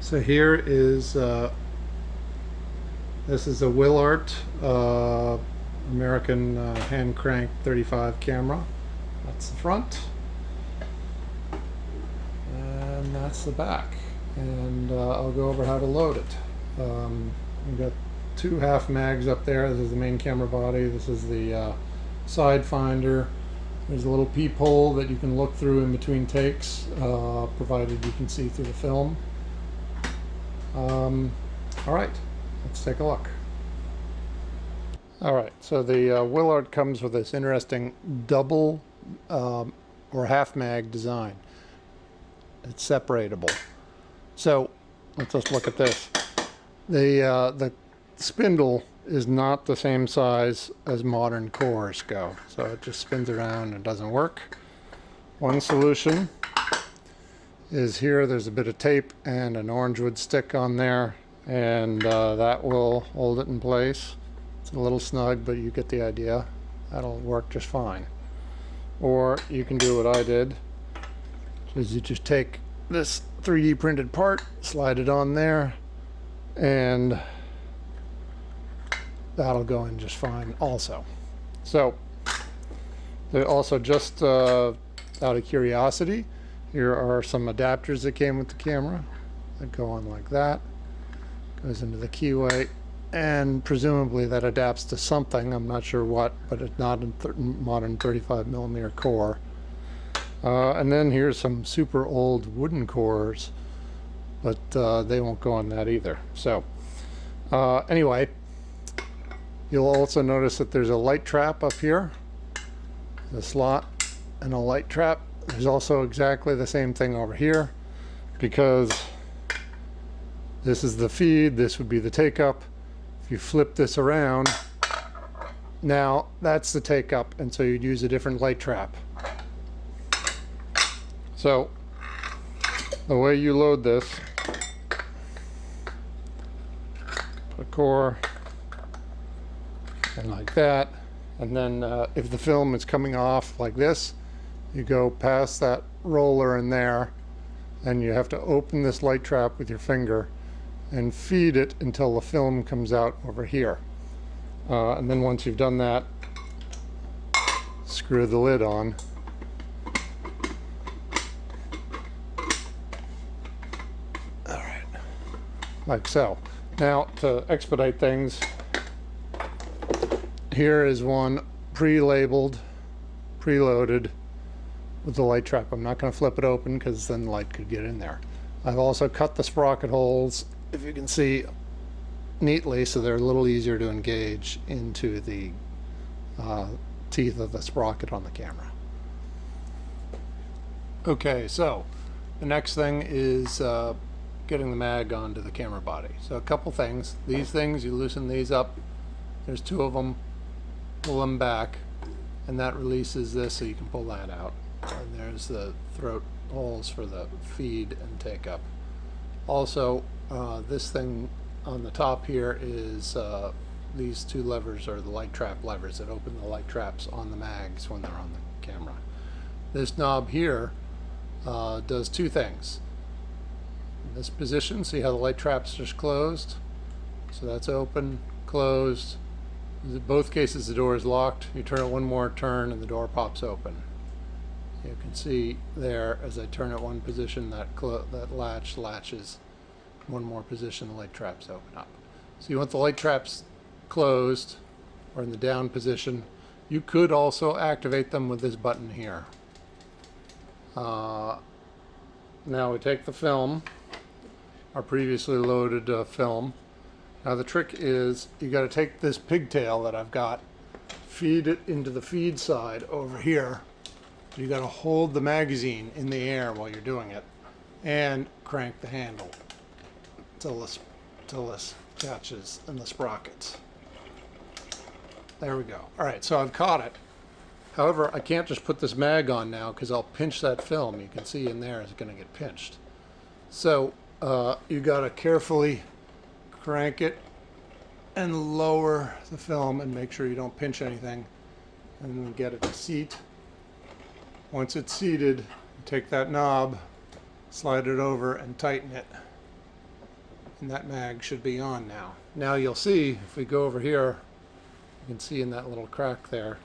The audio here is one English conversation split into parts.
So here is this is a Wilart American hand crank 35 camera. That's the front, and that's the back. And I'll go over how to load it. We've got two half mags up there. This is the main camera body. This is the side finder. There's a little peephole that you can look through in between takes, provided you can see through the film. All right, let's take a look. All right, so the Wilart comes with this interesting double or half mag design. It's separatable. So let's just look at this. The spindle is not the same size as modern cores go, so it just spins around and doesn't work. One solution is here. There's a bit of tape and an orange wood stick on there, and that will hold it in place. It's a little snug, but you get the idea. That'll work just fine. Or you can do what I did, is you just take this 3D printed part, slide it on there, and that'll go in just fine also. So they're also, just out of curiosity, here are some adapters that came with the camera that go on like that. Goes into the keyway, and presumably that adapts to something. I'm not sure what, but it's not a modern 35mm core. And then here's some super old wooden cores, but they won't go on that either. So anyway, you'll also notice that there's a light trap up here, the slot, and a light trap. There's also exactly the same thing over here, because this is the feed, this would be the take up. If you flip this around, now that's the take up, and so you'd use a different light trap. So the way you load this, put a core and like that, and then if the film is coming off like this, you go past that roller in there, and you have to open this light trap with your finger and feed it until the film comes out over here. And then once you've done that, screw the lid on. All right, like so. Now, to expedite things, here is one pre-labeled, preloaded with the light trap. I'm not going to flip it open because then the light could get in there. I've also cut the sprocket holes, if you can see, neatly, so they're a little easier to engage into the teeth of the sprocket on the camera. Okay, so the next thing is getting the mag onto the camera body. So a couple things. These things, you loosen these up. There's two of them. Pull them back, and that releases this, so you can pull that out. And there's the throat holes for the feed and take up. Also, this thing on the top here is these two levers are the light trap levers that open the light traps on the mags when they're on the camera. This knob here does two things. In this position, see how the light trap's just closed? So that's open, closed. In both cases the door is locked. You turn it one more turn and the door pops open. You can see there, as I turn it one position, that latch latches. One more position, the light traps open up. So you want the light traps closed or in the down position. You could also activate them with this button here. Now we take the film, our previously loaded film. Now the trick is, you got to take this pigtail that I've got, feed it into the feed side over here. You got to hold the magazine in the air while you're doing it, and crank the handle till this catches in the sprockets. There we go. All right, so I've caught it. However, I can't just put this mag on now because I'll pinch that film. You can see in there it's going to get pinched. So you got to carefully crank it and lower the film and make sure you don't pinch anything, and then get it to seat. Once it's seated, take that knob, slide it over and tighten it. and that mag should be on now. Now you'll see, if we go over here, you can see in that little crack there,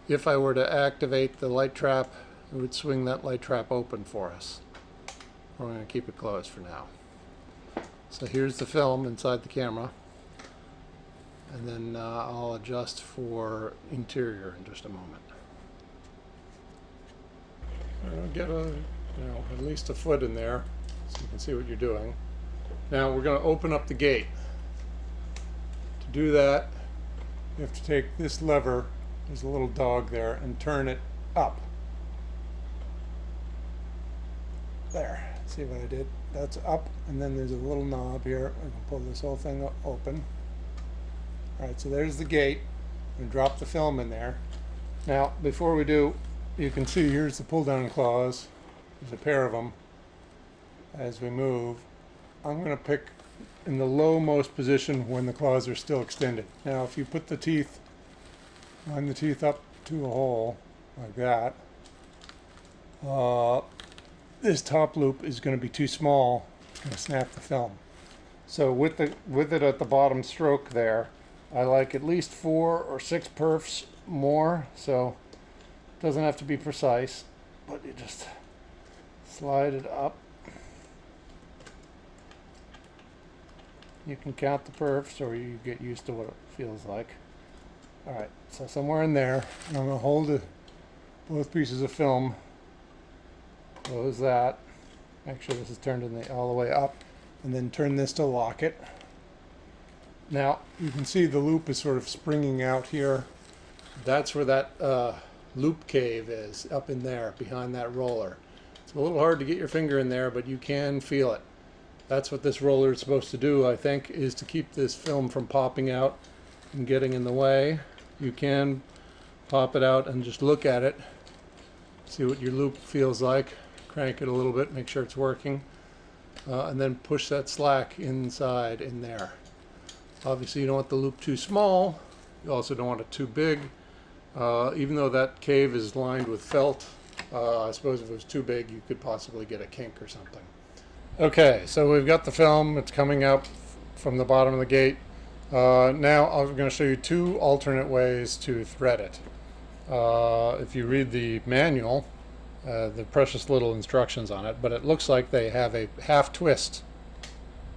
if I were to activate the light trap, it would swing that light trap open for us. We're going to keep it closed for now. So here's the film inside the camera, and then I'll adjust for interior in just a moment. I'll get at least a foot in there so you can see what you're doing. Now we're going to open up the gate. To do that, you have to take this lever, there's a little dog there, and turn it up. There, see what I did? That's up, and then there's a little knob here. I can pull this whole thing open. Alright, so there's the gate. I'm going to drop the film in there. Now, before we do, you can see here's the pull down claws. There's a pair of them. As we move, I'm going to pick in the lowmost position when the claws are still extended. Now, if you put the teeth, line the teeth up to a hole like that, this top loop is going to be too small. It's going to snap the film. So with it at the bottom stroke there, I like at least 4 or 6 perfs more. So it doesn't have to be precise, but you just slide it up. You can count the perfs, or you get used to what it feels like. Alright, so somewhere in there, I'm going to hold both pieces of film. Close that. Make sure this is turned all the way up, and then turn this to lock it. Now you can see the loop is sort of springing out here. That's where that loop cave is, up in there behind that roller. It's a little hard to get your finger in there, but you can feel it. That's what this roller is supposed to do, I think, is to keep this film from popping out and getting in the way. You can pop it out and just look at it, see what your loop feels like. Crank it a little bit, make sure it's working, and then push that slack inside in there. Obviously you don't want the loop too small, you also don't want it too big. Even though that cave is lined with felt, I suppose if it was too big you could possibly get a kink or something. Okay, so we've got the film, it's coming out from the bottom of the gate. Now I'm going to show you 2 alternate ways to thread it. If you read the manual, the precious little instructions on it, but it looks like they have a half twist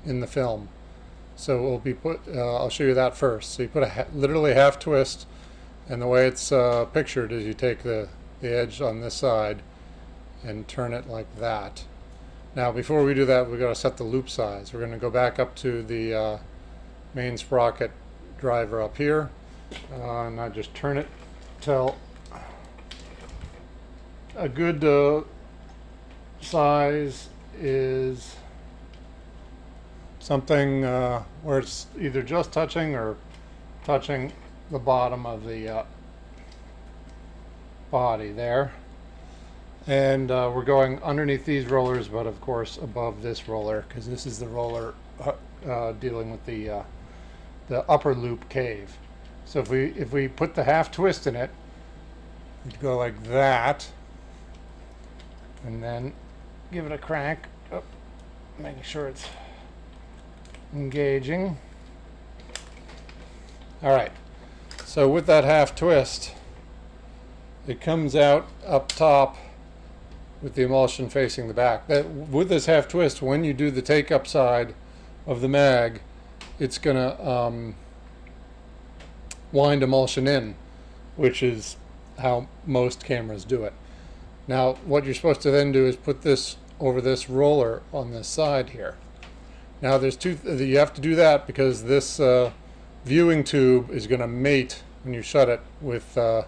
in the film. So it will be put, I'll show you that first. So you put literally half twist, and the way it's pictured is you take the edge on this side and turn it like that. Now before we do that, we've got to set the loop size. We're going to go back up to the main sprocket driver up here, and I just turn it till a good size is something where it's either just touching or touching the bottom of the body there. And we're going underneath these rollers, but of course above this roller, because this is the roller dealing with the upper loop cave. So if we put the half twist in it, we'd go like that, and then give it a crank, making sure it's engaging. Alright, so with that half twist, it comes out up top with the emulsion facing the back. With this half twist, when you do the take up side of the mag, it's gonna wind emulsion in, which is how most cameras do it. Now what you're supposed to then do is put this over this roller on this side here. Now there's you have to do that because this viewing tube is going to mate when you shut it with the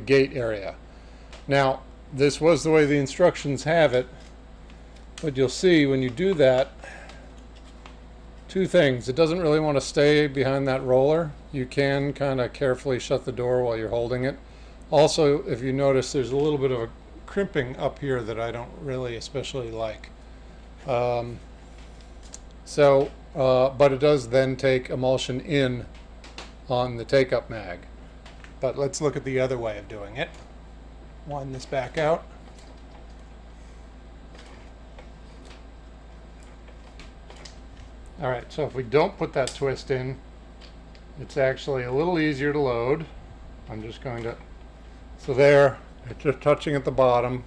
gate area. Now this was the way the instructions have it, but you'll see when you do that, 2 things. It doesn't really want to stay behind that roller. You can kind of carefully shut the door while you're holding it. Also, if you notice, there's a little bit of a crimping up here that I don't really especially like. But it does then take emulsion in on the take-up mag. But let's look at the other way of doing it. Wind this back out. All right, so if we don't put that twist in, it's actually a little easier to load. I'm just going to, so there, it's just touching at the bottom.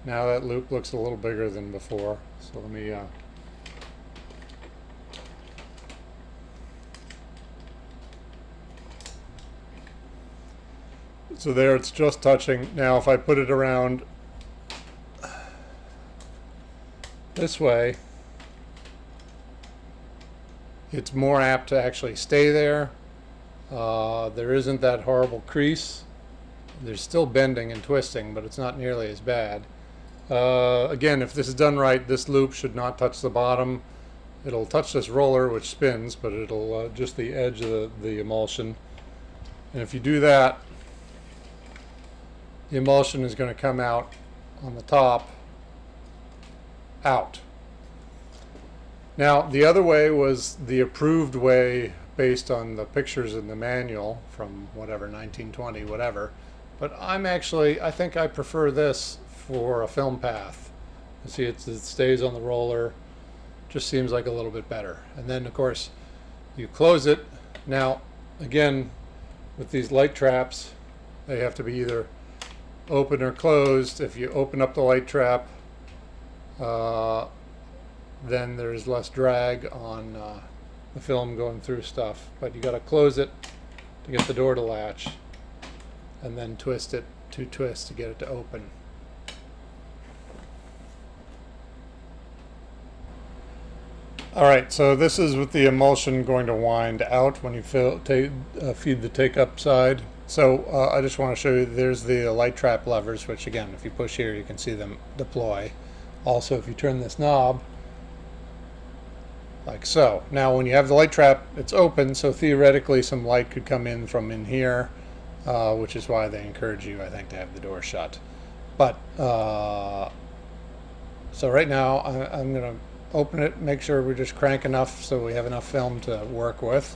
Now that loop looks a little bigger than before. So let me, so there it's just touching. Now if I put it around this way, it's more apt to actually stay there. There isn't that horrible crease. There's still bending and twisting, but it's not nearly as bad. Again, if this is done right, this loop should not touch the bottom. It'll touch this roller, which spins, but it'll just the edge of the emulsion. And if you do that, the emulsion is going to come out on the top, out. Now, the other way was the approved way based on the pictures in the manual from whatever, 1920, whatever. But I think I prefer this for a film path. You see, it stays on the roller, just seems like a little bit better. And then, of course, you close it. Now, again, with these light traps, they have to be either open or closed. If you open up the light trap, then there's less drag on the film going through stuff. But you got to close it to get the door to latch, and then twist it, 2 twists to get it to open. Alright, so this is with the emulsion going to wind out when you feed the take-up side. So I just want to show you, there's the light trap levers, which again, if you push here, you can see them deploy. Also, if you turn this knob, like so. Now, when you have the light trap, it's open, so theoretically some light could come in from in here, which is why they encourage you, I think, to have the door shut. But, so right now, I'm going to open it, make sure we just crank enough so we have enough film to work with.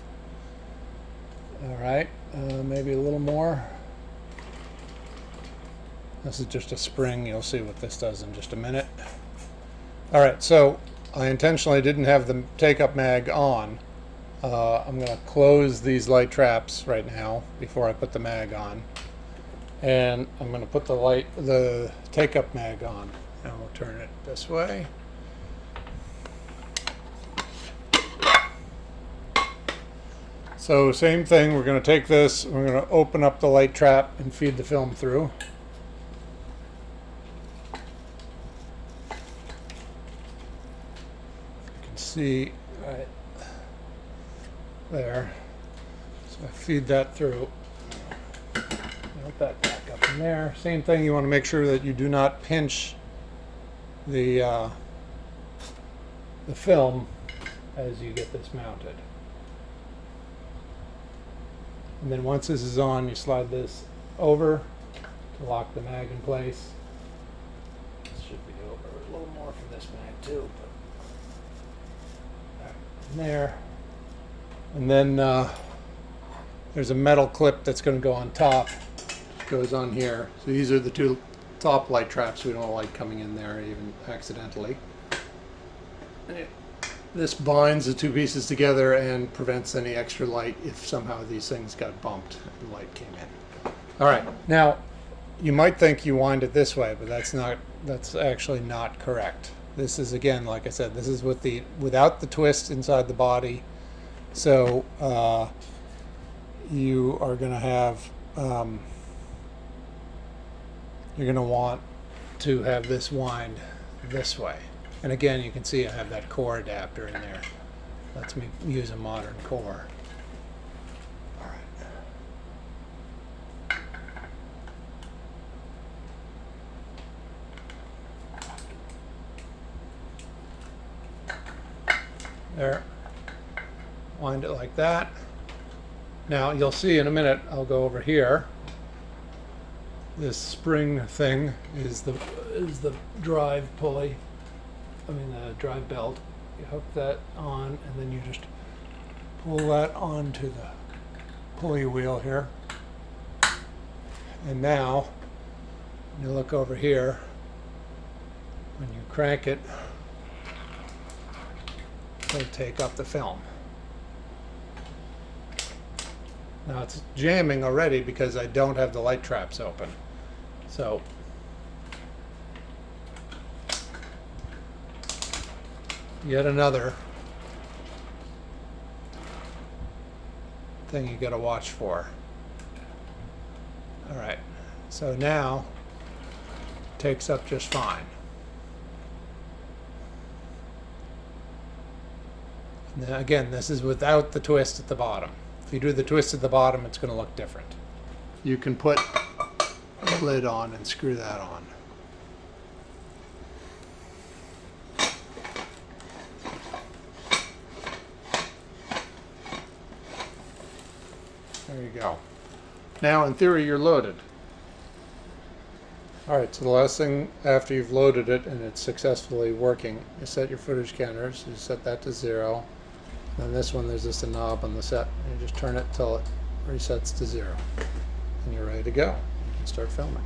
Alright, maybe a little more. This is just a spring. You'll see what this does in just a minute. Alright, so I intentionally didn't have the take-up mag on. I'm going to close these light traps right now before I put the mag on. And I'm going to put the take-up mag on. Now we'll turn it this way. So same thing, we're going to take this, we're going to open up the light trap and feed the film through. You can see right there. So I feed that through. Put that back up in there. Same thing, you want to make sure that you do not pinch the film as you get this mounted. And then once this is on, you slide this over to lock the mag in place. This should be over a little more for this mag too. But in there. And then there's a metal clip that's going to go on top. It goes on here. So these are the 2 top light traps. We don't want light coming in there even accidentally. And this binds the 2 pieces together and prevents any extra light if somehow these things got bumped and light came in. Alright, now you might think you wind it this way, but that's actually not correct. This is, again, like I said, this is without the twist inside the body. So you are going to have, you're going to want to have this wind this way. And again, you can see I have that core adapter in there. Lets me use a modern core. All right. There. Wind it like that. Now you'll see in a minute, I'll go over here. This spring thing is the drive pulley. The drive belt. You hook that on and then you just pull that onto the pulley wheel here. And now, when you look over here, when you crank it, will take up the film. Now it's jamming already because I don't have the light traps open. So yet another thing you got to watch for. All right, so now it takes up just fine. Now again, this is without the twist at the bottom. If you do the twist at the bottom, it's going to look different. You can put the lid on and screw that on. There you go. Now, in theory, you're loaded. Alright, so the last thing after you've loaded it and it's successfully working, you set your footage counters. You set that to 0. And this one, there's just a knob on the set. You just turn it till it resets to 0. And you're ready to go. You can start filming.